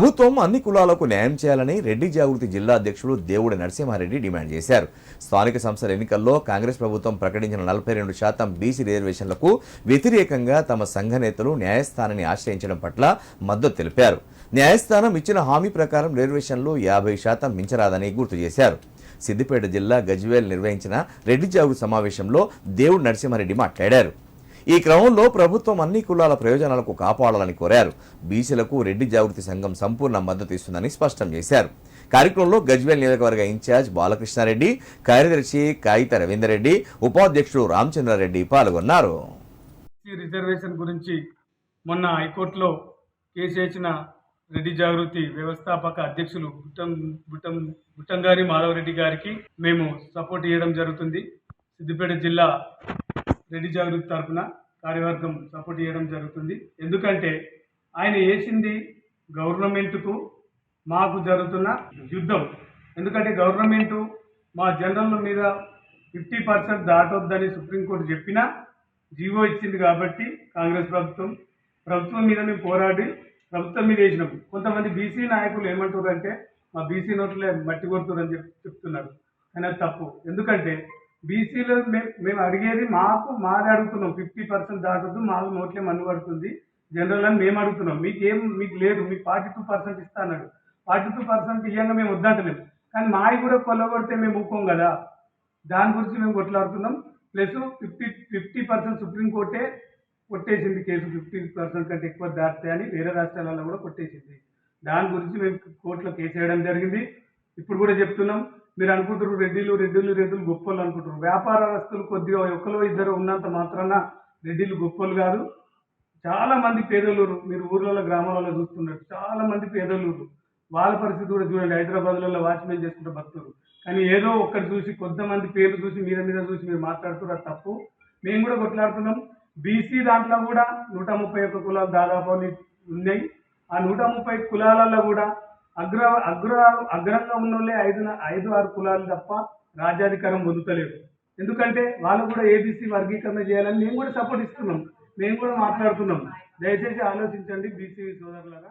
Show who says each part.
Speaker 1: ప్రభుత్వం అన్ని కులాలకు న్యాయం చేయాలని రెడ్డి జాగృతి జిల్లా అధ్యక్షుడు దేవుడి నరసింహారెడ్డి డిమాండ్ చేశారు. స్థానిక సంస్థల ఎన్నికల్లో కాంగ్రెస్ ప్రభుత్వం ప్రకటించిన 42% బీసీ రిజర్వేషన్లకు వ్యతిరేకంగా తమ సంఘ నేతలు న్యాయస్థానాన్ని ఆశ్రయించడం పట్ల మద్దతు తెలిపారు. న్యాయస్థానం ఇచ్చిన హామీ ప్రకారం రిజర్వేషన్లు 50% మించరాదని గుర్తు చేశారు. సిద్దిపేట జిల్లా గజ్వేల్ నిర్వహించిన రెడ్డి జాగృతి సమావేశంలో దేవుడి నరసింహారెడ్డి మాట్లాడారు. ఈ క్రమంలో ప్రభుత్వం అన్ని కులాల ప్రయోజనాలకు కాపాడాలని కోరారు. బీసీలకు రెడ్డి జాగృతి సంఘం సంపూర్ణ మద్దతు ఇస్తుందని స్పష్టం చేశారు. కార్యక్రమంలో గజ్వేల్ నియోజకవర్గ ఇన్ఛార్జ్ బాలకృష్ణారెడ్డి, కార్యదర్శి కాయిత రవీందర్రెడ్డి, ఉపాధ్యక్షుడు రామచంద్రారెడ్డి పాల్గొన్నారు.
Speaker 2: రిజర్వేషన్ గురించి మొన్న హైకోర్టులో కేసు వేసిన రెడ్డి జాగృతి వ్యవస్థాపక అధ్యక్షులు బుట్టంగారి మాధవరెడ్డి గారికి మేము సపోర్ట్ చేయడం జరుగుతుంది. సిద్దిపేట జిల్లా రెడ్డి జాగృతి తరఫున కార్యవర్గం సపోర్ట్ చేయడం జరుగుతుంది. ఎందుకంటే ఆయన వేసింది గవర్నమెంట్కు మాకు జరుగుతున్న యుద్ధం. ఎందుకంటే గవర్నమెంటు మా జనరల్ మీద 50% దాటొద్దని సుప్రీంకోర్టు చెప్పినా జీవో ఇచ్చింది కాబట్టి కాంగ్రెస్ ప్రభుత్వం మీద మేము పోరాడి ప్రభుత్వం మీద వేసినాం. కొంతమంది బీసీ నాయకులు ఏమంటారంటే మా బీసీ నోట్లే మట్టి కొడుతుందని చెప్తున్నారు. కానీ అది తప్పు. ఎందుకంటే బీసీలో మేము అడిగేది మాది అడుగుతున్నాం. 50% దాటొద్దు, మాకు నోట్లే మన్ను పడుతుంది జనరల్ అని మేము అడుగుతున్నాం. మీకు లేదు, మీకు 42% ఇస్తా అన్నాడు. 42% ఇయ్యంగా మేము వద్దంటలేము. కానీ మావి కూడా కొల్లగొడితే మేము ఊకోం కదా. దాని గురించి మేము కొట్లాడుతున్నాం. ప్లస్ 50% సుప్రీంకోర్టే కొట్టేసింది కేసు. 50% కంటే ఎక్కువ దాటితే అని వేరే రాష్ట్రాలలో కూడా కొట్టేసింది. దాని గురించి మేము కోర్టులో కేసు వేయడం జరిగింది. ఇప్పుడు కూడా చెప్తున్నాం, మీరు అనుకుంటారు రెడ్డిలు గొప్పలు అనుకుంటారు. వ్యాపారస్తులు కొద్దిగా ఒకరు ఇద్దరు ఉన్నంత మాత్రాన రెడ్డిలు గొప్పలు కాదు. చాలా మంది పేదలూరు, మీరు ఊర్లలో గ్రామాలలో చూస్తున్నారు, చాలా మంది పేదలూరు. వాళ్ళ పరిస్థితి కూడా చూడండి. హైదరాబాద్లలో వాచ్మెన్ చేసుకుంటే బతుకుతారు. కానీ ఏదో ఒక్కటి చూసి కొంతమంది పేర్లు చూసి మీద చూసి మీరు మాట్లాడుతున్నారు, అది తప్పు. మేము కూడా కొట్లాడుతున్నాం. బీసీ దాంట్లో కూడా 131 కులాలు దాదాపు ఉన్నాయి. ఆ 130 కులాలలో కూడా అగ్రంగా ఉన్న వాళ్ళే 5-6 కులాలు తప్ప రాజ్యాధికారం పొందుతలేరు. ఎందుకంటే వాళ్ళు కూడా ఏబీసీ వర్గీకరణ చేయాలని మేము కూడా సపోర్ట్ ఇస్తున్నాం. మేము కూడా మాట్లాడుతున్నాం. దయచేసి ఆలోచించండి బీసీ సోదరులారా.